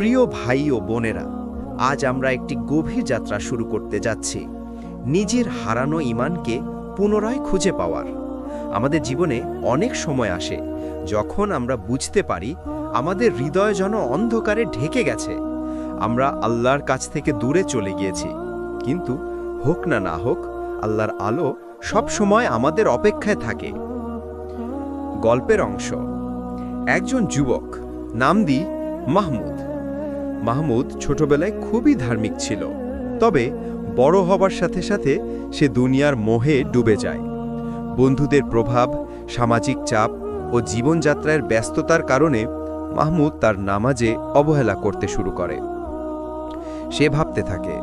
প্রিয় ভাই ও বোনেরা, আজ আমরা একটি গভীর যাত্রা শুরু করতে যাচ্ছি নিজের হারানো ঈমানকে পুনরায় খুঁজে পাওয়ার। আমাদের জীবনে অনেক সময় আসে যখন আমরা বুঝতে পারি আমাদের হৃদয় যেন অন্ধকারে ঢেকে গেছে, আমরা আল্লাহর কাছ থেকে দূরে চলে গিয়েছি। কিন্তু হোক না না হোক, আল্লাহর আলো সব সময় আমাদের অপেক্ষায় থাকে। গল্পের অংশ। একজন যুবক, নাম দিই মাহমুদ। মাহমুদ ছোটবেলায় খুবই ধার্মিক ছিল, তবে বড় হবার সাথে সাথে সে দুনিয়ার মোহে ডুবে যায়। বন্ধুদের প্রভাব, সামাজিক চাপ ও জীবনযাত্রার ব্যস্ততার কারণে মাহমুদ তার নামাজে অবহেলা করতে শুরু করে। সে ভাবতে থাকে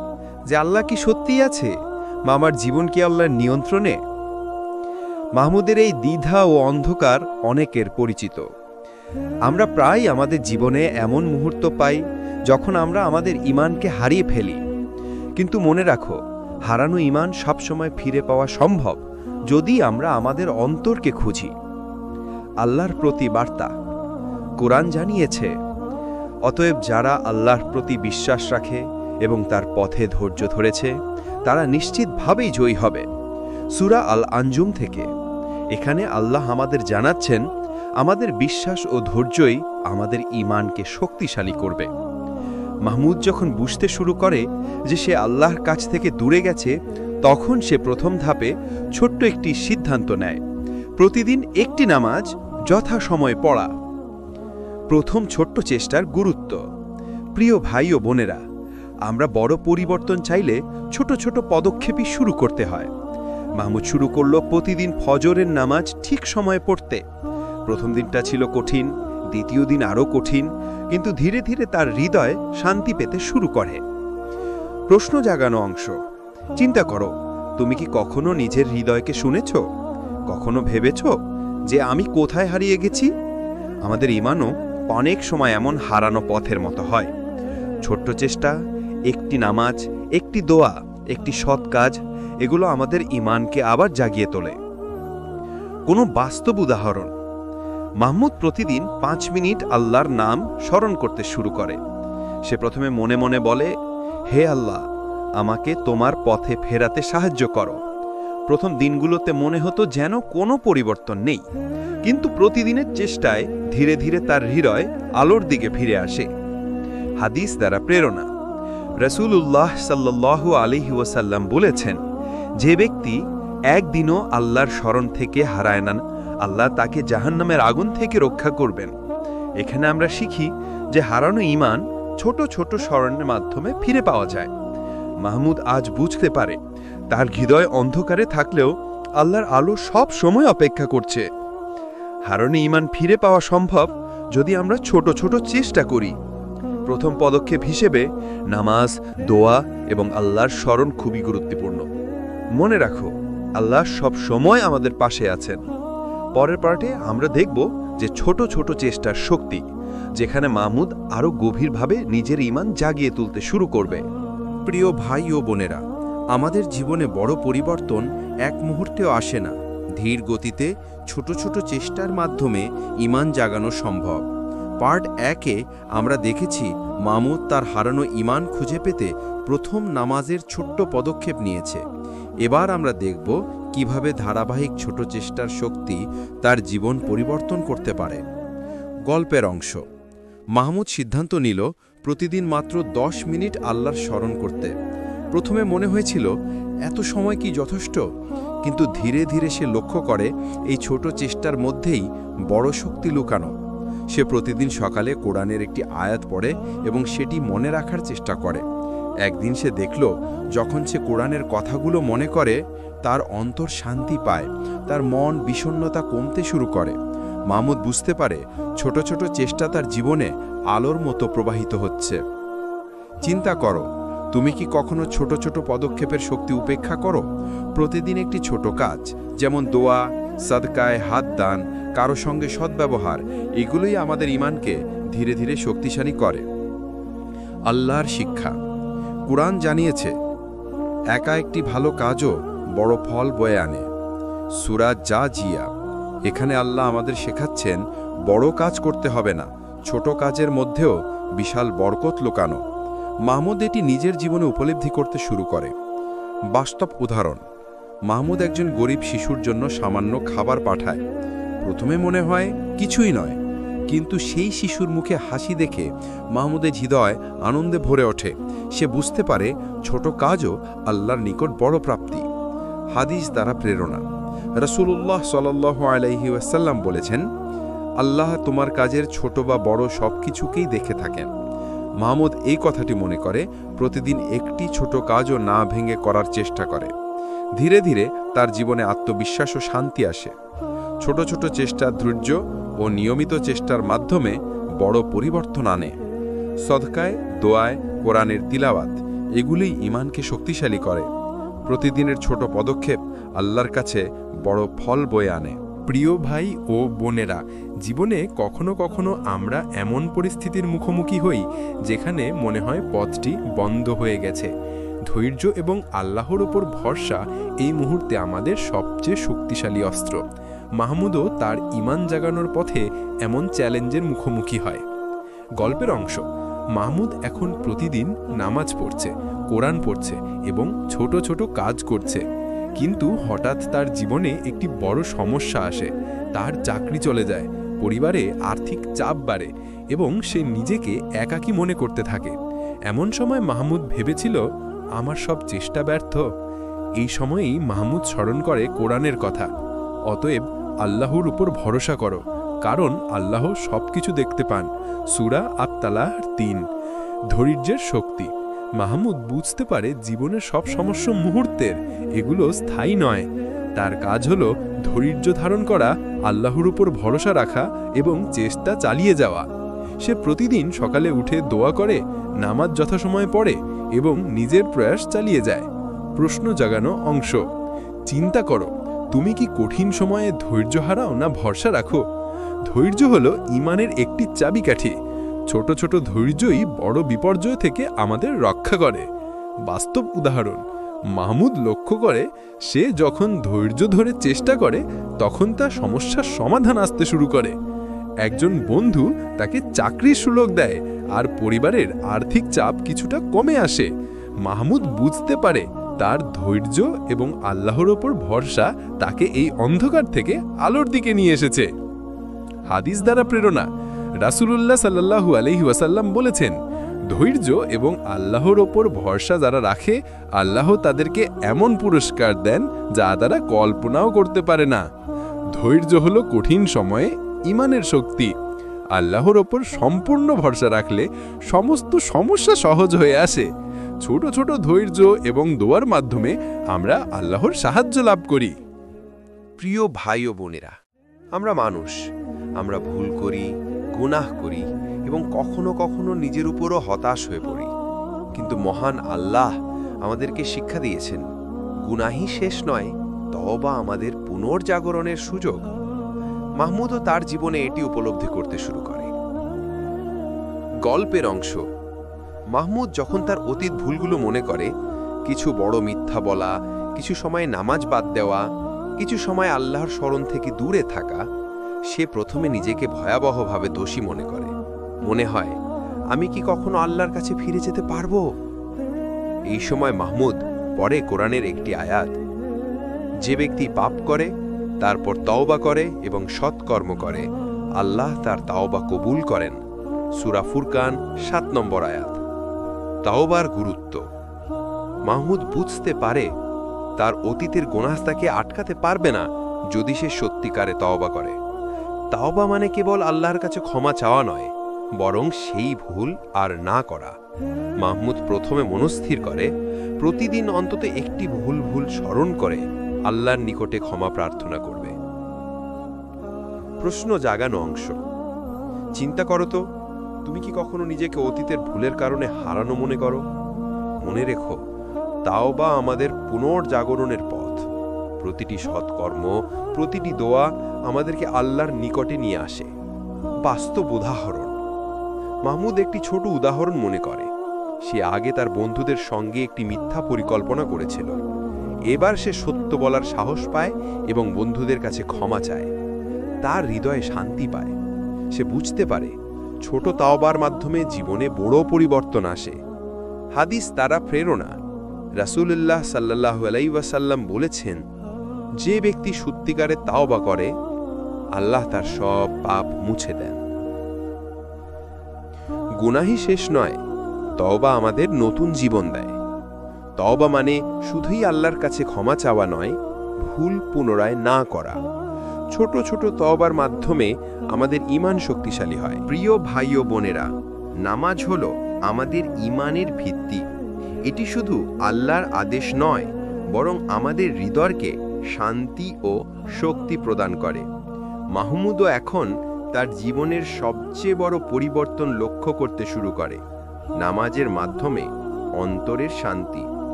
যে আল্লাহ কি সত্যিই আছে, বা আমার জীবন কি আল্লাহর নিয়ন্ত্রণে? মাহমুদের এই দ্বিধা ও অন্ধকার অনেকের পরিচিত। আমরা প্রায় আমাদের জীবনে এমন মুহূর্ত পাই যখন আমরা আমাদের ঈমানকে হারিয়ে ফেলি। কিন্তু মনে রাখো, হারানো ঈমান সবসময় ফিরে পাওয়া সম্ভব যদি আমরা আমাদের অন্তরকে খুঁজি। আল্লাহর প্রতি বার্তা। কোরআন জানিয়েছে, অতএব যারা আল্লাহর প্রতি বিশ্বাস রাখে এবং তার পথে ধৈর্য ধরেছে তারা নিশ্চিতভাবেই জয়ী হবে। সূরা আল আনজুম থেকে। এখানে আল্লাহ আমাদের জানাচ্ছেন, আমাদের বিশ্বাস ও ধৈর্যই আমাদের ঈমানকে শক্তিশালী করবে। মাহমুদ যখন বুঝতে শুরু করে যে সে আল্লাহর কাছ থেকে দূরে গেছে, তখন সে প্রথম ধাপে ছোট্ট একটি সিদ্ধান্ত নেয়, প্রতিদিন একটি নামাজ যথাসময়ে পড়া। প্রথম ছোট্ট চেষ্টার গুরুত্ব। প্রিয় ভাই ও বোনেরা, আমরা বড় পরিবর্তন চাইলে ছোট ছোট পদক্ষেপই শুরু করতে হয়। মাহমুদ শুরু করল প্রতিদিন ফজরের নামাজ ঠিক সময়ে পড়তে। প্রথম দিনটা ছিল কঠিন, দ্বিতীয় দিন আরও কঠিন, কিন্তু ধীরে ধীরে তার হৃদয় শান্তি পেতে শুরু করে। প্রশ্ন জাগানো অংশ। চিন্তা করো, তুমি কি কখনো নিজের হৃদয়কে শুনেছ? কখনো ভেবেছ যে আমি কোথায় হারিয়ে গেছি? আমাদের ঈমানও অনেক সময় এমন হারানো পথের মতো হয়। ছোট্ট চেষ্টা, একটি নামাজ, একটি দোয়া, একটি সৎ কাজ, এগুলো আমাদের ঈমানকে আবার জাগিয়ে তোলে। কোনো বাস্তব উদাহরণ। মাহমুদ প্রতিদিন 5 মিনিট আল্লাহর নাম স্মরণ করতে শুরু করে। সে প্রথমে মনে মনে বলে, হে আল্লাহ, আমাকে তোমার পথে ফেরাতে সাহায্য করো। প্রথম দিনগুলোতে মনে হতো যেন কোনো পরিবর্তন নেই, কিন্তু প্রতিদিনের চেষ্টায় ধীরে ধীরে তার হৃদয় আলোর দিকে ফিরে আসে। হাদিস দ্বারা প্রেরণা। রাসূলুল্লাহ সাল্লাল্লাহু আলাইহি ওয়াসাল্লাম বলেছেন, যে ব্যক্তি একদিনও আল্লাহর স্মরণ থেকে হারায় না, আল্লাহ তাকে জাহান্নামের আগুন থেকে রক্ষা করবেন। এখানে আমরা শিখি যে হারানো ঈমান ছোট ছোট স্মরণের মাধ্যমে ফিরে পাওয়া যায়। মাহমুদ আজ বুঝতে পারে, তার হৃদয় অন্ধকারে থাকলেও আল্লাহর আলো সব সময় অপেক্ষা করছে। হারানো ঈমান ফিরে পাওয়া সম্ভব যদি আমরা ছোট ছোট চেষ্টা করি। প্রথম পদক্ষেপ হিসেবে নামাজ, দোয়া এবং আল্লাহর স্মরণ খুবই গুরুত্বপূর্ণ। মনে রাখো, আল্লাহ সব সময় আমাদের পাশে আছেন। পরের পার্টে আমরা দেখব যে ছোট ছোট চেষ্টার শক্তি, যেখানে মাহমুদ আরও গভীরভাবে নিজের ঈমান জাগিয়ে তুলতে শুরু করবে। প্রিয় ভাই ও বোনেরা, আমাদের জীবনে বড় পরিবর্তন এক মুহূর্তেও আসে না। ধীর গতিতে ছোট ছোট চেষ্টার মাধ্যমে ঈমান জাগানো সম্ভব। পার্ট 1-এ আমরা দেখেছি মাহমুদ তার হারানো ঈমান খুঁজে পেতে প্রথম নামাজের ছোট্ট পদক্ষেপ নিয়েছে। এবার আমরা দেখব কিভাবে ধারাবাহিক ছোট চেষ্টার শক্তি তার জীবন পরিবর্তন করতে পারে। গল্পের অংশ। মাহমুদ সিদ্ধান্ত নিল প্রতিদিন মাত্র 10 মিনিট আল্লাহর স্মরণ করতে। প্রথমে মনে হয়েছিল এত সময় কি যথেষ্ট, কিন্তু ধীরে ধীরে সে লক্ষ্য করে এই ছোট চেষ্টার মধ্যেই বড় শক্তি লুকানো। সে প্রতিদিন সকালে কোরআনের একটি আয়াত পড়ে এবং সেটি মনে রাখার চেষ্টা করে। একদিন সে দেখল, যখন সে কোরআনের কথাগুলো মনে করে, তার অন্তর শান্তি পায়, তার মন বিষণ্ণতা কমতে শুরু করে। মাহমুদ বুঝতে পারে ছোট ছোট চেষ্টা তার জীবনে আলোর মতো প্রবাহিত হচ্ছে। চিন্তা করো, তুমি কি কখনো ছোট ছোট পদক্ষেপের শক্তি উপেক্ষা করো? প্রতিদিন একটি ছোট কাজ, যেমন দোয়া, সাদকায় হাত দান, কারো সঙ্গে সদ্ব্যবহার, এগুলোই আমাদের ঈমানকে ধীরে ধীরে শক্তিশালী করে। আল্লাহর শিক্ষা। কুরআন জানিয়েছে, একা একটি ভালো কাজও বড় ফল বয়ে আনে। সূরা জাজিয়া। এখানে আল্লাহ আমাদের শেখাচ্ছেন, বড় কাজ করতে হবে না, ছোট কাজের মধ্যেও বিশাল বরকত লুকানো। মাহমুদ এটি নিজের জীবনে উপলব্ধি করতে শুরু করে। বাস্তব উদাহরণ, মাহমুদ একজন গরিব শিশুর জন্য সামান্য খাবার পাঠায়। প্রথমে মনে হয় কিছুই নয়, কিন্তু সেই শিশুর মুখে হাসি দেখে মাহমুদের হৃদয় আনন্দে ভরে ওঠে। সে বুঝতে পারে ছোট কাজও আল্লাহর নিকট বড় প্রাপ্তি। হাদিস দ্বারা প্রেরণা, রাসূলুল্লাহ সাল্লাল্লাহু আলাইহি ওয়াসাল্লাম বলেছেন, আল্লাহ তোমার কাজের ছোট বা বড় সব কিছুকেই দেখে থাকেন। মাহমুদ এই কথাটি মনে করে প্রতিদিন একটি ছোট কাজও না ভেঙে করার চেষ্টা করে। ধীরে ধীরে তার জীবনে আত্মবিশ্বাস ও শান্তি আসে। ছোট ছোট চেষ্টা, ধৈর্য ও নিয়মিত চেষ্টার মাধ্যমে বড় পরিবর্তন আনে। সদকায়, দোয়ায়, কোরআনের তিলাওয়াত এগুলিই ঈমানকে শক্তিশালী করে। প্রতিদিনের ছোট পদক্ষেপ আল্লাহর কাছে বড় ফল বয়ে আনে। প্রিয় ভাই ও বোনেরা, জীবনে কখনো কখনো আমরা এমন পরিস্থিতির মুখোমুখি হই যেখানে মনে হয় পথটি বন্ধ হয়ে গেছে। ধৈর্য এবং আল্লাহর ওপর ভরসা এই মুহূর্তে আমাদের সবচেয়ে শক্তিশালী অস্ত্র। মাহমুদও তার ঈমান জাগানোর পথে এমন চ্যালেঞ্জের মুখোমুখি হয়। গল্পের অংশ, মাহমুদ এখন প্রতিদিন নামাজ পড়ছে, কোরআন পড়ছে এবং ছোট ছোট কাজ করছে। কিন্তু হঠাৎ তার জীবনে একটি বড় সমস্যা আসে। তার চাকরি চলে যায়, পরিবারে আর্থিক চাপ বাড়ে এবং সে নিজেকে একাকী মনে করতে থাকে। এমন সময় মাহমুদ ভেবেছিল, আমার সব চেষ্টা ব্যর্থ। এই সময়েই মাহমুদ স্মরণ করে কোরআনের কথা, অতএব আল্লাহর উপর ভরসা করো, কারণ আল্লাহ সব কিছু দেখতে পান। সূরা আত-তালাহ ৩। ধৈর্যের শক্তি, মাহমুদ বুঝতে পারে জীবনের সব সমস্যা মুহূর্তের, এগুলো স্থায়ী নয়। তার কাজ হল ধৈর্য ধারণ করা, আল্লাহর উপর ভরসা রাখা এবং চেষ্টা চালিয়ে যাওয়া। সে প্রতিদিন সকালে উঠে দোয়া করে, নামাজ যথাসময়ে পড়ে এবং নিজের প্রয়াস চালিয়ে যায়। প্রশ্ন জাগানো অংশ, চিন্তা করো, তুমি কি কঠিন সময়ে ধৈর্য হারাও না ভরসা রাখো? ধৈর্য হল ঈমানের একটি চাবিকাঠি। ছোট ছোট ধৈর্যই বড় বিপর্যয় থেকে আমাদের রক্ষা করে। বাস্তব উদাহরণ, মাহমুদ লক্ষ্য করে সে যখন ধৈর্য ধরে চেষ্টা করে তখন তার সমস্যার সমাধান আসতে শুরু করে। একজন বন্ধু তাকে চাকরির সুযোগ দেয় আর পরিবারের আর্থিক চাপ কিছুটা কমে আসে। মাহমুদ বুঝতে পারে তার ধৈর্য এবং আল্লাহর ওপর ভরসা তাকে এই অন্ধকার থেকে আলোর দিকে নিয়ে এসেছে। হাদিস দ্বারা প্রেরণা, রাসূলুল্লাহ সাল্লাল্লাহু আলাইহি ওয়াসাল্লাম বলেছেন, ধৈর্য এবং আল্লাহর ওপর ভরসা যারা রাখে, আল্লাহ তাদেরকে এমন পুরস্কার দেন যা তারা কল্পনাও করতে পারে না। ধৈর্য হলো কঠিন সময়ে ঈমানের শক্তি। আল্লাহর ওপর সম্পূর্ণ ভরসা রাখলে সমস্ত সমস্যা সহজ হয়ে আসে। ছোট ছোট ধৈর্য এবং দোয়ার মাধ্যমে আমরা আল্লাহর সাহায্য লাভ করি। প্রিয় ভাই ও বোনেরা, আমরা মানুষ, আমরা ভুল করি, গুনাহ করি এবং কখনো কখনো নিজের উপরও হতাশ হয়ে পড়ি। কিন্তু মহান আল্লাহ আমাদেরকে শিক্ষা দিয়েছেন, গুনাহই শেষ নয়, তওবা আমাদের পুনর্জাগরণের সুযোগ। মাহমুদও তার জীবনে এটি উপলব্ধি করতে শুরু করে। গল্পের অংশ, মাহমুদ যখন তার অতীত ভুলগুলো মনে করে, কিছু বড় মিথ্যা বলা, কিছু সময় নামাজ বাদ দেওয়া, কিছু সময় আল্লাহর স্মরণ থেকে দূরে থাকা, সে প্রথমে নিজেকে ভয়াবহভাবে দোষী মনে করে। মনে হয়, আমি কি কখনো আল্লাহর কাছে ফিরে যেতে পারবো? এই সময় মাহমুদ পড়ে কোরআনের একটি আয়াত, যে ব্যক্তি পাপ করে, তারপর তওবা করে এবং সৎকর্ম করে, আল্লাহ তার তওবা কবুল করেন। সূরা ফুরকান ৭ নম্বর আয়াত। তওবার গুরুত্ব, মাহমুদ বুঝতে পারে তার অতীতের গুনাহ তাকে আটকাতে পারবে না যদি সে সত্যিকারে তওবা করে। তওবা মানে কেবল আল্লাহর কাছে ক্ষমা চাওয়া নয়, বরং সেই ভুল আর না করা। মাহমুদ প্রথমে মনস্থির করে প্রতিদিন অন্তত একটি ভুল স্মরণ করে আল্লাহর নিকটে ক্ষমা প্রার্থনা করবে। প্রশ্ন জাগানো অংশ, চিন্তা করো তো, তুমি কি কখনো নিজেকে অতীতের ভুলের কারণে হারানো মনে করো? মনে রেখো, তাওবা আমাদের পুনর্জাগরণের পথ। প্রতিটি সৎকর্ম, প্রতিটি দোয়া আমাদেরকে আল্লাহর নিকটে নিয়ে আসে। বাস্তব উদাহরণ, মাহমুদ একটি ছোট উদাহরণ মনে করে। সে আগে তার বন্ধুদের সঙ্গে একটি মিথ্যা পরিকল্পনা করেছিল। এবার সে সত্য বলার সাহস পায় এবং বন্ধুদের কাছে ক্ষমা চায়। তার হৃদয়ে শান্তি পায়। সে বুঝতে পারে ছোট তাওবার মাধ্যমে জীবনে বড় পরিবর্তন আসে। হাদিস দ্বারা প্রেরণা। রাসূলুল্লাহ সাল্লাল্লাহু আলাইহি ওয়াসাল্লাম বলেছেন, যে ব্যক্তি সত্যিকারে তাওবা করে আল্লাহ তার সব পাপ মুছে দেন। গুনাহই শেষ নয়, তওবা আমাদের নতুন জীবন দেয়। তওবা মানে শুধুই আল্লাহর কাছে ক্ষমা চাওয়া নয়, ভুল পুনরায় না করা। ছোট ছোট তওবার মাধ্যমে আমাদের ঈমান শক্তিশালী হয়। প্রিয় ভাই ও বোনেরা, নামাজ হলো আমাদের ঈমানের ভিত্তি। এটি শুধু আল্লাহর আদেশ নয়, বরং আমাদের হৃদয়কে শান্তি ও শক্তি প্রদান করে। মাহমুদও এখন তার জীবনের সবচেয়ে বড় পরিবর্তন লক্ষ্য করতে শুরু করে, নামাজের মাধ্যমে অন্তরের শান্তি।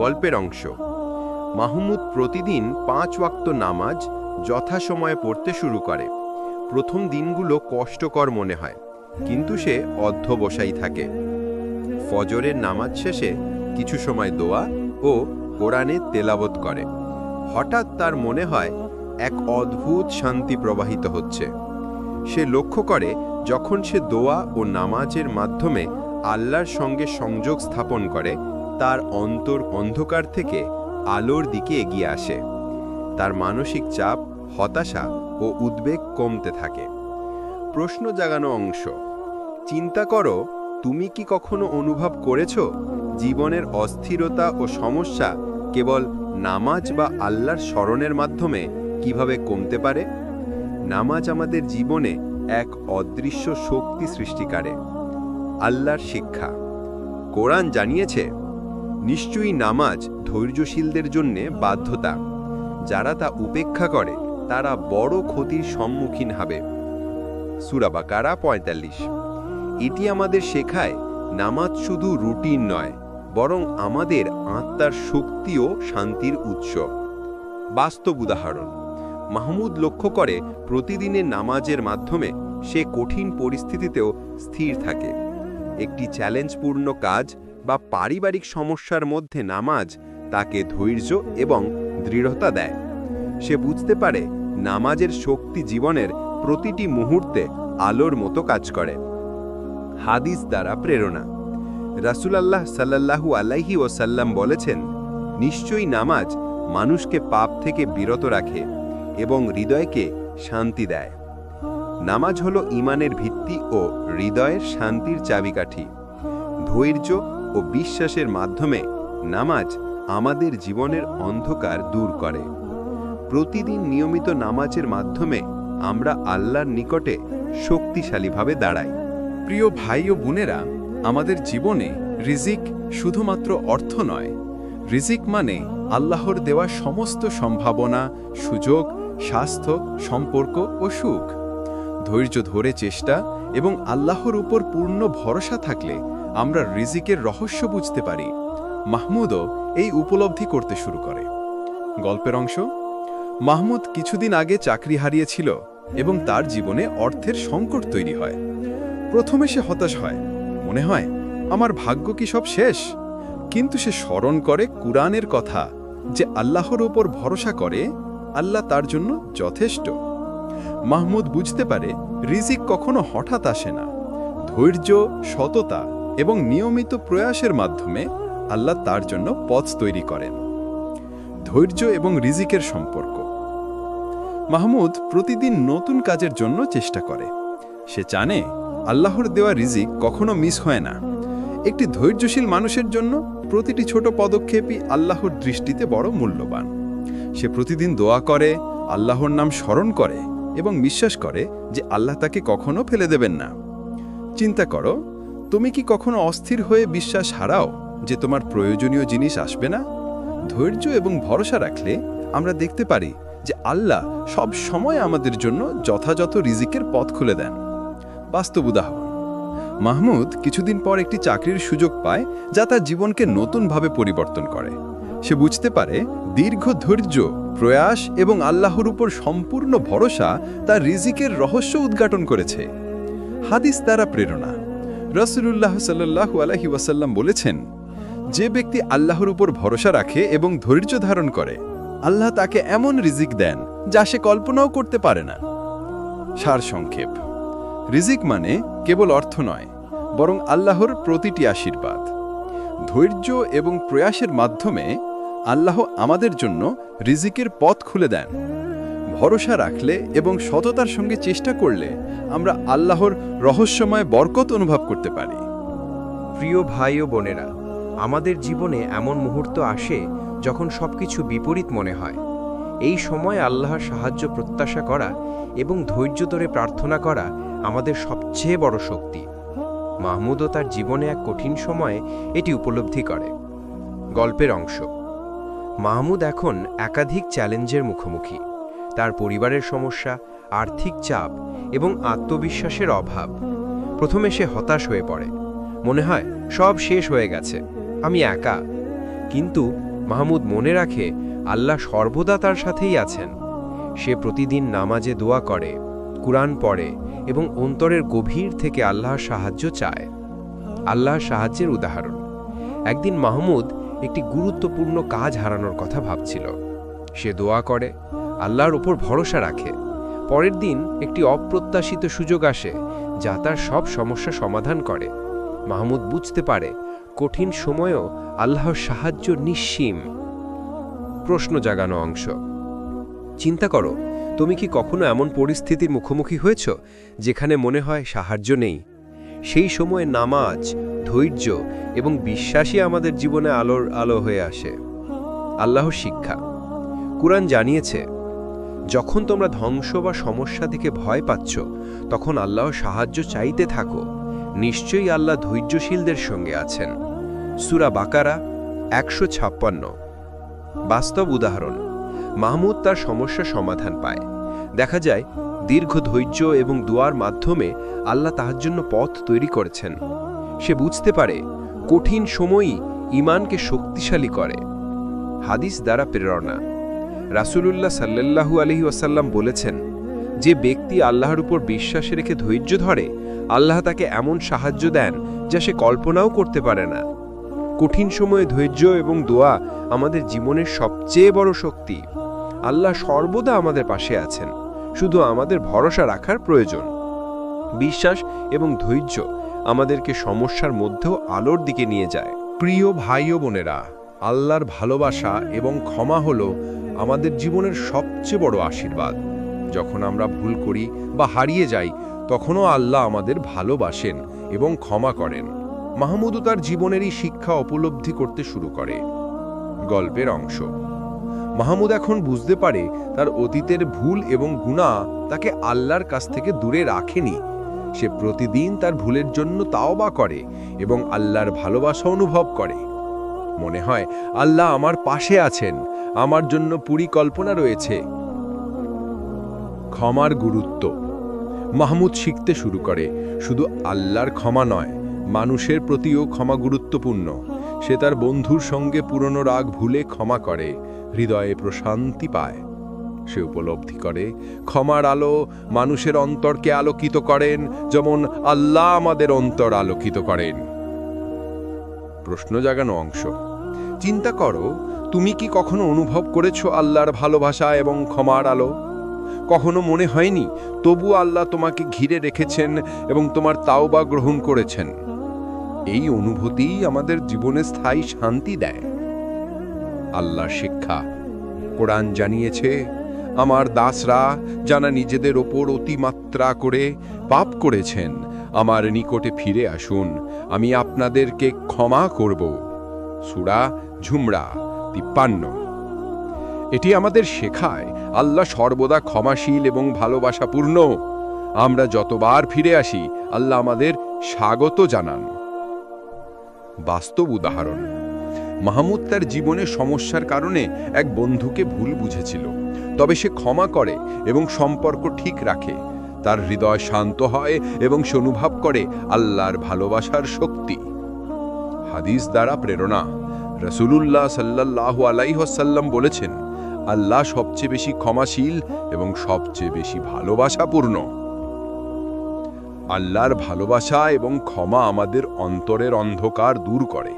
গল্পের অংশ। মাহমুদ প্রতিদিন 5 ওয়াক্ত নামাজ যথাসময়ে পড়তে শুরু করে। প্রথম দিনগুলো কষ্টকর মনে হয়, কিন্তু সে অধ্যবসায়ী থাকে। ফজরের নামাজ শেষে কিছু সময় দোয়া ও কোরআনে তেলাওয়াত করে। হঠাৎ তার মনে হয় এক অদ্ভুত শান্তি প্রবাহিত হচ্ছে। সে লক্ষ্য করে যখন সে দোয়া ও নামাজের মাধ্যমে আল্লাহর সঙ্গে সংযোগ স্থাপন করে, তার অন্তর অন্ধকার থেকে আলোর দিকে এগিয়ে আসে। তার মানসিক চাপ, হতাশা ও উদ্বেগ কমতে থাকে। প্রশ্ন জাগানো অংশ। চিন্তা করো, তুমি কি কখনো অনুভব করেছো জীবনের অস্থিরতা ও সমস্যা কেবল নামাজ বা আল্লাহর স্মরণের মাধ্যমে কিভাবে কমতে পারে? নামাজ আমাদের জীবনে এক অদৃশ্য শক্তি সৃষ্টি করে। আল্লাহর শিক্ষা। কোরআন জানিয়েছে, নিশ্চয়ই নামাজ ধৈর্যশীলদের জন্য বাধ্যতা। যারা তা উপেক্ষা করে তারা বড় ক্ষতির সম্মুখীন হবে। সূরা বাকারা 45। এটি আমাদের শেখায় নামাজ শুধু রুটিন নয়, বরং আমাদের আত্মার শক্তি ও শান্তির উৎস। বাস্তব উদাহরণ। মাহমুদ লক্ষ্য করে প্রতিদিনের নামাজের মাধ্যমে সে কঠিন পরিস্থিতিতেও স্থির থাকে। একটি চ্যালেঞ্জপূর্ণ কাজ বা পারিবারিক সমস্যার মধ্যে নামাজ তাকে ধৈর্য এবং দৃঢ়তা দেয়। সে বুঝতে পারে নামাজের শক্তি জীবনের প্রতিটি মুহূর্তে আলোর মতো কাজ করে। হাদিস দ্বারা প্রেরণা। রাসূলুল্লাহ সাল্লাল্লাহু আলাইহি ওয়াসাল্লাম বলেছেন, নিশ্চয়ই নামাজ মানুষকে পাপ থেকে বিরত রাখে এবং হৃদয়কে শান্তি দেয়। নামাজ হলো ঈমানের ভিত্তি ও হৃদয়ের শান্তির চাবিকাঠি। ধৈর্য ও বিশ্বাসের মাধ্যমে নামাজ আমাদের জীবনের অন্ধকার দূর করে। প্রতিদিন নিয়মিত নামাজের মাধ্যমে আমরা আল্লাহর নিকটে শক্তিশালীভাবে দাঁড়াই। প্রিয় ভাই ও বোনেরা, আমাদের জীবনে রিজিক শুধুমাত্র অর্থ নয়। রিজিক মানে আল্লাহর দেওয়া সমস্ত সম্ভাবনা, সুযোগ, স্বাস্থ্য, সম্পর্ক ও সুখ। ধৈর্য ধরে চেষ্টা এবং আল্লাহর উপর পূর্ণ ভরসা থাকলে আমরা রিজিকের রহস্য বুঝতে পারি। মাহমুদও এই উপলব্ধি করতে শুরু করে। গল্পের অংশ। মাহমুদ কিছুদিন আগে চাকরি হারিয়েছিল এবং তার জীবনে অর্থের সংকট তৈরি হয়। প্রথমে সে হতাশ হয়, মনে হয় আমার ভাগ্য কি সব শেষ। কিন্তু সে স্মরণ করে কুরআনের কথা, যে আল্লাহর উপর ভরসা করে আল্লাহ তার জন্য যথেষ্ট। মাহমুদ বুঝতে পারে রিজিক কখনো হঠাৎ আসে না। ধৈর্য, সততা এবং নিয়মিত প্রয়াসের মাধ্যমে আল্লাহ তার জন্য পথ তৈরি করেন। ধৈর্য এবং রিজিকের সম্পর্ক। মাহমুদ প্রতিদিন নতুন কাজের জন্য চেষ্টা করে। সে জানে আল্লাহর দেওয়া রিজিক কখনো মিস হয় না। একটি ধৈর্যশীল মানুষের জন্য প্রতিটি ছোট পদক্ষেপই আল্লাহর দৃষ্টিতে বড় মূল্যবান। সে প্রতিদিন দোয়া করে, আল্লাহর নাম স্মরণ করে এবং বিশ্বাস করে যে আল্লাহ তাকে কখনো ফেলে দেবেন না। চিন্তা করো, তুমি কি কখনো অস্থির হয়ে বিশ্বাস হারাও যে তোমার প্রয়োজনীয় জিনিস আসবে না? ধৈর্য এবং ভরসা রাখলে আমরা দেখতে পারি যে আল্লাহ সব সময় আমাদের জন্য যথাযথ রিজিকের পথ খুলে দেন। বাস্তব উদাহরণ। মাহমুদ কিছুদিন পর একটি চাকরির সুযোগ পায়, যা তার জীবনকে নতুনভাবে পরিবর্তন করে। সে বুঝতে পারে দীর্ঘ ধৈর্য, প্রয়াস এবং আল্লাহর উপর সম্পূর্ণ ভরসা তার রিজিকের রহস্য উদ্ঘাটন করেছে। হাদিস দ্বারা প্রেরণা। রাসূলুল্লাহ সাল্লাল্লাহু আলাইহি ওয়াসাল্লাম বলেছেন, যে ব্যক্তি আল্লাহর উপর ভরসা রাখে এবং ধৈর্য ধারণ করে, আল্লাহ তাকে এমন রিজিক দেন যা সে কল্পনাও করতে পারে না। সারসংক্ষেপ। রিজিক মানে কেবল অর্থ নয়, বরং আল্লাহর প্রতিটি আশীর্বাদ। ধৈর্য এবং প্রয়াসের মাধ্যমে আল্লাহ আমাদের জন্য রিজিকের পথ খুলে দেন। ভরসা রাখলে এবং সততার সঙ্গে চেষ্টা করলে আমরা আল্লাহর রহস্যময় বরকত অনুভব করতে পারি। প্রিয় ভাই ও বোনেরা, আমাদের জীবনে এমন মুহূর্ত আসে যখন সবকিছু বিপরীত মনে হয়। এই সময় আল্লাহর সাহায্য প্রত্যাশা করা এবং ধৈর্য ধরে প্রার্থনা করা আমাদের সবচেয়ে বড় শক্তি। মাহমুদও তার জীবনে এক কঠিন সময়ে এটি উপলব্ধি করে। গল্পের অংশ। মাহমুদ এখন একাধিক চ্যালেঞ্জের মুখোমুখি। তার পরিবারের সমস্যা, আর্থিক চাপ এবং আত্মবিশ্বাসের অভাব। প্রথমে সে হতাশ হয়ে পড়ে। মনে হয় সব শেষ হয়ে গেছে, আমি একা। কিন্তু মাহমুদ মনে রাখে আল্লাহ সর্বদা তার সাথেই আছেন। সে প্রতিদিন নামাজে দোয়া করে, কুরআন পড়ে এবং অন্তরের গভীর থেকে আল্লাহর সাহায্য চায়। আল্লাহর সাহায্যের উদাহরণ। একদিন মাহমুদ একটি গুরুত্বপূর্ণ কাজ হারানোর কথা ভাবছিল। সে দোয়া করে, আল্লাহর উপর ভরসা রাখে। পরের দিন একটি অপ্রত্যাশিত সুযোগ আসে যা তার সব সমস্যা সমাধান করে। মাহমুদ বুঝতে পারে কঠিন সময়েও আল্লাহর সাহায্য নিঃসীম। প্রশ্ন জাগানো অংশ। চিন্তা করো, তুমি কি কখনো এমন পরিস্থিতির মুখোমুখি হয়েছ যেখানে মনে হয় সাহায্য নেই? সেই সময়ে নামাজ, ধৈর্য এবং বিশ্বাসই আমাদের জীবনে আলোর আলো হয়ে আসে। আল্লাহর শিক্ষা। কুরআন জানিয়েছে, যখন তোমরা ধ্বংস বা সমস্যা থেকে ভয় পাচ্ছ, তখন আল্লাহর সাহায্য চাইতে থাকো। নিশ্চয়ই আল্লাহ ধৈর্যশীলদের সঙ্গে আছেন। সূরা বাকারা ১৫৬। বাস্তব উদাহরণ। মাহমুদ তার সমস্যা সমাধান পায়। দেখা যায় দীর্ঘ ধৈর্য এবং দোয়ার মাধ্যমে আল্লাহ তার জন্য পথ তৈরি করেছেন। সে বুঝতে পারে কঠিন সময়ই ঈমানকে শক্তিশালী করে। হাদিস দ্বারা প্রেরণা। রাসূলুল্লাহ সাল্লাল্লাহু আলাইহি ওয়াসাল্লাম বলেছেন, যে ব্যক্তি আল্লাহর উপর বিশ্বাস রেখে ধৈর্য ধরে, আল্লাহ তাকে এমন সাহায্য দেন যা সে কল্পনাও করতে পারে না। কঠিন সময়ে ধৈর্য এবং দোয়া আমাদের জীবনের সবচেয়ে বড় শক্তি। আল্লাহ সর্বদা আমাদের পাশে আছেন, শুধু আমাদের ভরসা রাখার প্রয়োজন। বিশ্বাস এবং ধৈর্য আমাদেরকে সমস্যার মধ্যেও আলোর দিকে নিয়ে যায়। প্রিয় ভাই ও বোনেরা, আল্লাহর ভালোবাসা এবং ক্ষমা হলো আমাদের জীবনের সবচেয়ে বড় আশীর্বাদ। যখন আমরা ভুল করি বা হারিয়ে যাই, তখনও আল্লাহ আমাদের ভালোবাসেন এবং ক্ষমা করেন। মাহমুদও তার জীবনেরই শিক্ষা উপলব্ধি করতে শুরু করে। গল্পের অংশ। মাহমুদ এখন বুঝতে পারে তার অতীতের ভুল এবং গুনাহ তাকে আল্লাহর কাছ থেকে দূরে রাখেনি। সে প্রতিদিন তার ভুলের জন্য তাওবা করে এবং আল্লাহর ভালোবাসা অনুভব করে। মনে হয় আল্লাহ আমার পাশে আছেন, আমার জন্য পরিকল্পনা রয়েছে। ক্ষমার গুরুত্ব। মাহমুদ শিখতে শুরু করে শুধু আল্লাহর ক্ষমা নয়, মানুষের প্রতিও ক্ষমা গুরুত্বপূর্ণ। সে তার বন্ধুর সঙ্গে পুরনো রাগ ভুলে ক্ষমা করে, হৃদয়ে প্রশান্তি পায়। সে উপলব্ধি করে ক্ষমার আলো মানুষের অন্তরকে আলোকিত করেন, যেমন আল্লাহ আমাদের অন্তর আলোকিত করেন। প্রশ্ন জাগানো অংশ। চিন্তা করো, তুমি কি কখনো অনুভব করেছো আল্লাহর ভালোবাসা এবং ক্ষমার আলো? কখনো মনে হয়নি তবু আল্লাহ তোমাকে ঘিরে রেখেছেন এবং তোমার তাওবা গ্রহণ করেছেন? এই অনুভূতি আমাদের জীবনে স্থায়ী শান্তি দেয়। আল্লাহর শিক্ষা। কোরআন জানিয়েছে, আমার দাসরা যারা নিজেদের ওপর অতিমাত্রা করে পাপ করেছেন, আমার নিকটে ফিরে আসুন, আমি আপনাদেরকে ক্ষমা করব। সূরা ঝুমরা ৫৩। এটি আমাদের শেখায় আল্লাহ সর্বদা ক্ষমাশীল এবং ভালোবাসাপূর্ণ। আমরা যতবার ফিরে আসি, আল্লাহ আমাদের স্বাগত জানান। বাস্তব উদাহরণ। মাহমুদ তার জীবনে সমস্যার কারণে এক বন্ধুকে ভুল বুঝেছিল, তবে সে ক্ষমা করে এবং সম্পর্ক ঠিক রাখে। তার হৃদয় শান্ত হয় এবং সে অনুভব করে আল্লাহর ভালোবাসার শক্তি। হাদিস দ্বারা প্রেরণা। রাসূলুল্লাহ সাল্লাল্লাহু আলাইহি ওয়াসাল্লাম বলেছেন, আল্লাহ সবচেয়ে বেশি ক্ষমাশীল এবং সবচেয়ে বেশি ভালোবাসাপূর্ণ। আল্লাহর ভালোবাসা এবং ক্ষমা আমাদের অন্তরের অন্ধকার দূর করে।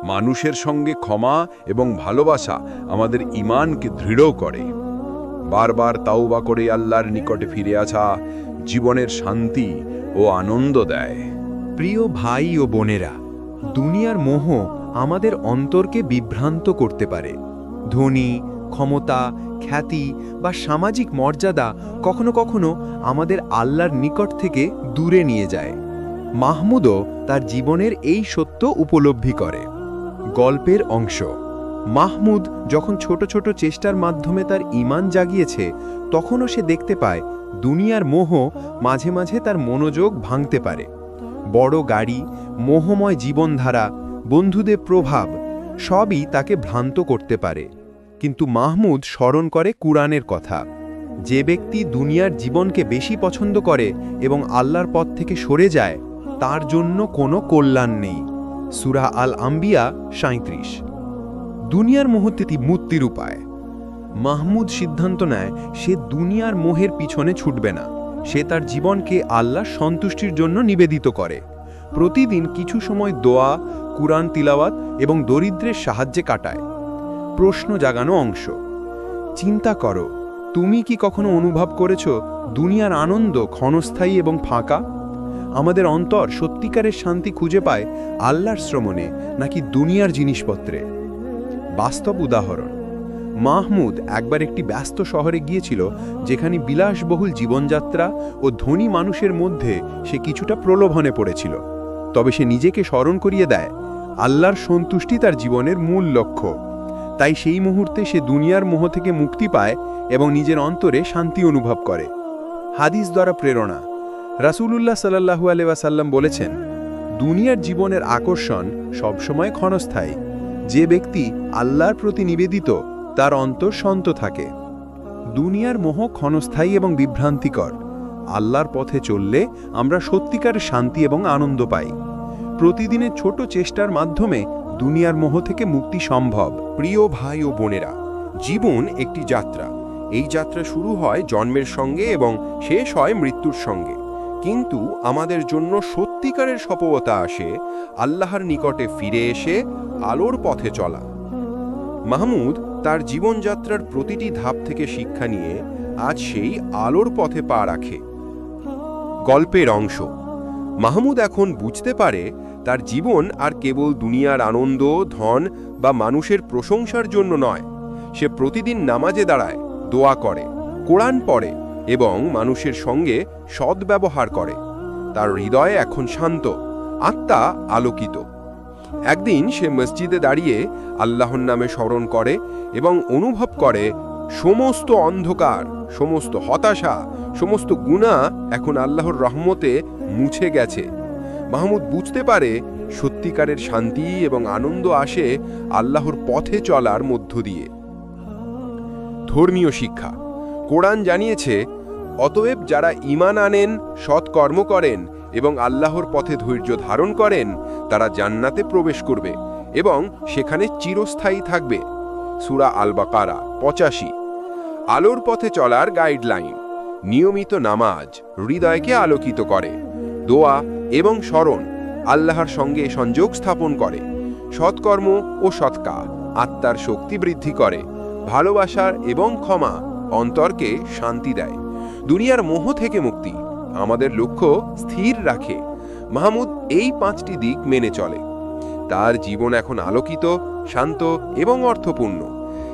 মানুষের সঙ্গে ক্ষমা এবং ভালোবাসা আমাদের ঈমানকে দৃঢ় করে। বারবার তাওবা করে আল্লাহর নিকটে ফিরে আসা জীবনের শান্তি ও আনন্দ দেয়। প্রিয় ভাই ও বোনেরা, দুনিয়ার মোহ আমাদের অন্তরকে বিভ্রান্ত করতে পারে। ধনী, ক্ষমতা, খ্যাতি বা সামাজিক মর্যাদা কখনো কখনো আমাদের আল্লাহর নিকট থেকে দূরে নিয়ে যায়। মাহমুদও তার জীবনের এই সত্য উপলব্ধি করে। গল্পের অংশ। মাহমুদ যখন ছোট ছোট চেষ্টার মাধ্যমে তার ঈমান জাগিয়েছে, তখনও সে দেখতে পায় দুনিয়ার মোহ মাঝে মাঝে তার মনোযোগ ভাঙতে পারে। বড় গাড়ি, মোহময় জীবনধারা, বন্ধুদের প্রভাব সবই তাকে ভ্রান্ত করতে পারে। কিন্তু মাহমুদ স্মরণ করে কুরআনের কথা। যে ব্যক্তি দুনিয়ার জীবনকে বেশি পছন্দ করে এবং আল্লাহর পথ থেকে সরে যায়, তার জন্য কোনো কল্যাণ নেই। সূরা আল আম্বিয়া ৩৭। দুনিয়ার মোহতে মুক্তির উপায়। মাহমুদ সিদ্ধান্ত নেয় সে দুনিয়ার মোহের পিছনে ছুটবে না। সে তার জীবনকে আল্লাহর সন্তুষ্টির জন্য নিবেদিত করে। প্রতিদিন কিছু সময় দোয়া, কুরআন তিলাওয়াত এবং দরিদ্রের সাহায্যে কাটায়। প্রশ্ন জাগানো অংশ। চিন্তা করো, তুমি কি কখনো অনুভব করেছ দুনিয়ার আনন্দ ক্ষণস্থায়ী এবং ফাঁকা? আমাদের অন্তর সত্যিকারের শান্তি খুঁজে পায় আল্লাহর শ্রমণে নাকি দুনিয়ার জিনিসপত্রে? বাস্তব উদাহরণ। মাহমুদ একবার একটি ব্যস্ত শহরে গিয়েছিল, যেখানে বিলাসবহুল জীবনযাত্রা ও ধনী মানুষের মধ্যে সে কিছুটা প্রলোভনে পড়েছিল। তবে সে নিজেকে স্মরণ করিয়ে দেয় আল্লাহর সন্তুষ্টি তার জীবনের মূল লক্ষ্য। তাই সেই মুহূর্তে সে দুনিয়ার মোহ থেকে মুক্তি পায় এবং নিজের অন্তরে শান্তি অনুভব করে। হাদিস দ্বারা প্রেরণা। রাসূলুল্লাহ সাল্লাল্লাহু আলাইহি ওয়াসাল্লাম বলেছেন, দুনিয়ার জীবনের আকর্ষণ সবসময় ক্ষণস্থায়ী। যে ব্যক্তি আল্লাহর প্রতি নিবেদিত, তার অন্তর শান্ত থাকে। দুনিয়ার মোহ ক্ষণস্থায়ী এবং বিভ্রান্তিকর। আল্লাহর পথে চললে আমরা সত্যিকার শান্তি এবং আনন্দ পাই। প্রতিদিনের ছোট চেষ্টার মাধ্যমে দুনিয়ার মোহ থেকে মুক্তি সম্ভব। প্রিয় ভাই ও বোনেরা, জীবন একটি যাত্রা। এই যাত্রা শুরু হয় জন্মের সঙ্গে এবং শেষ হয় মৃত্যুর সঙ্গে। কিন্তু আমাদের জন্য সত্যিকারের সফলতা আসে আল্লাহর নিকটে ফিরে এসে আলোর পথে চলা। মাহমুদ তার জীবনযাত্রার প্রতিটি ধাপ থেকে শিক্ষা নিয়ে আজ সেই আলোর পথে পা রাখে। গল্পের অংশ। মাহমুদ এখন বুঝতে পারে তার জীবন আর কেবল দুনিয়ার আনন্দ, ধন বা মানুষের প্রশংসার জন্য নয়। সে প্রতিদিন নামাজে দাঁড়ায়, দোয়া করে, কোরআন পড়ে এবং মানুষের সঙ্গে সদ্ব্যবহার করে। তার হৃদয় এখন শান্ত, আত্মা আলোকিত। একদিন সে মসজিদে দাঁড়িয়ে আল্লাহর নামে স্মরণ করে এবং অনুভব করে সমস্ত অন্ধকার, সমস্ত হতাশা, সমস্ত গুনাহ এখন আল্লাহর রহমতে মুছে গেছে। মাহমুদ বুঝতে পারে সত্যিকারের শান্তি এবং আনন্দ আসে আল্লাহর পথে চলার মধ্য দিয়ে। ধর্মীয় শিক্ষা। কোরআন জানিয়েছে, অতএব যারা ঈমান আনেন, সৎকর্ম করেন এবং আল্লাহর পথে ধৈর্য ধারণ করেন, তারা জান্নাতে প্রবেশ করবে এবং সেখানে চিরস্থায়ী থাকবে। সূরা আল বাকারা ৮৫। আলোর পথে চলার গাইডলাইন। নিয়মিত নামাজ হৃদয়কে আলোকিত করে। দোয়া এবং স্মরণ আল্লাহর সঙ্গে সংযোগ স্থাপন করে। সৎকর্ম ও সৎকা আত্মার শক্তি বৃদ্ধি করে। ভালোবাসার এবং ক্ষমা অন্তরকে শান্তি দেয়। দুনিয়ার মোহ থেকে মুক্তি আমাদের লক্ষ্য স্থির রাখে। মাহমুদ এই ৫টি দিক মেনে চলে। তার জীবন এখন আলোকিত, শান্ত এবং অর্থপূর্ণ।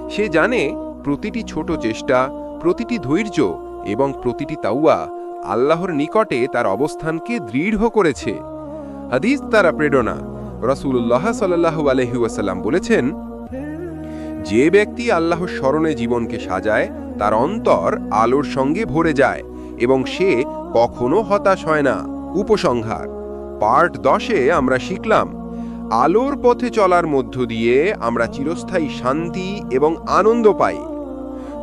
সে জানে প্রতিটি ছোট চেষ্টা, প্রতিটি ধৈর্য এবং প্রতিটি তাওয়া আল্লাহর নিকটে তার অবস্থানকে দৃঢ় করেছে। হাদিস দ্বারা প্রেরণা। রাসূলুল্লাহ সাল্লাল্লাহু আলাইহি ওয়াসাল্লাম বলেছেন, যে ব্যক্তি আল্লাহর স্মরণে জীবনকে সাজায়, তার অন্তর আলোর সঙ্গে ভরে যায় এবং সে কখনো হতাশ হয় না। উপসংহার। পার্ট ১০-এ আমরা শিখলাম, আলোর পথে চলার মধ্য দিয়ে আমরা চিরস্থায়ী শান্তি এবং আনন্দ পাই।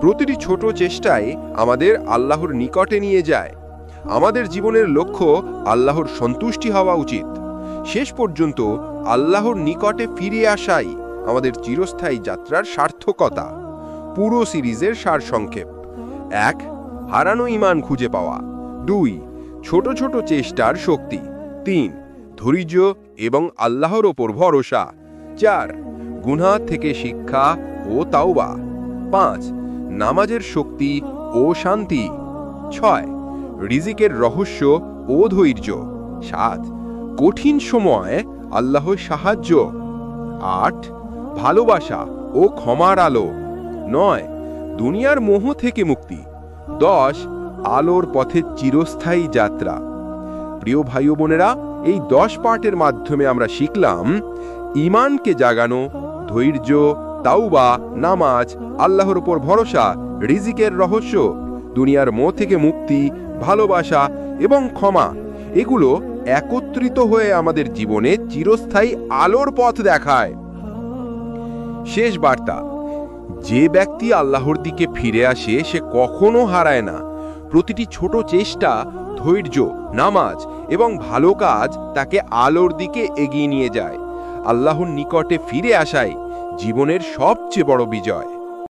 প্রতিটি ছোট চেষ্টায় আমাদের আল্লাহর নিকটে নিয়ে যায়। আমাদের জীবনের লক্ষ্য আল্লাহর সন্তুষ্টি হওয়া উচিত। শেষ পর্যন্ত আল্লাহর নিকটে ফিরে আসাই আমাদের চিরস্থায়ী যাত্রার সার্থকতা। পুরো সিরিজের সারসংক্ষেপ: ১. হারানো ঈমান খুঁজে পাওয়া। ২. ছোট ছোট চেষ্টার শক্তি। ৩. ধৈর্য এবং আল্লাহর ওপর ভরসা। ৪. গুনাহ থেকে শিক্ষা ও তাওবা। ৫. নামাজের শক্তি ও শান্তি। ৬. রিজিকের রহস্য ও ধৈর্য। 7 কঠিন সময়ে আল্লাহর সাহায্য। 8 ভালোবাসা ও ক্ষমার আলো। 9 দুনিয়ার মোহ থেকে মুক্তি। 10 আলোর পথে চিরস্থায়ী যাত্রা। প্রিয় ভাই ও বোনেরা, এই 10 পাঠের মাধ্যমে আমরা শিখলাম ঈমানকে জাগানো, ধৈর্য, তাওবা, নামাজ, আল্লাহর উপর ভরসা, রিজিকের রহস্য, দুনিয়ার মোহ থেকে মুক্তি, ভালোবাসা এবং ক্ষমা, এগুলো একত্রিত হয়ে আমাদের জীবনে চিরস্থায়ী আলোর পথ দেখায়। শেষ বার্তা, যে ব্যক্তি আল্লাহর দিকে ফিরে আসে সে কখনো হারায় না। প্রতিটি ছোট চেষ্টা, ধৈর্য, নামাজ এবং ভালো কাজ তাকে আলোর দিকে এগিয়ে নিয়ে যায়। আল্লাহর নিকটে ফিরে আসাই জীবনের সবচেয়ে বড় বিজয়।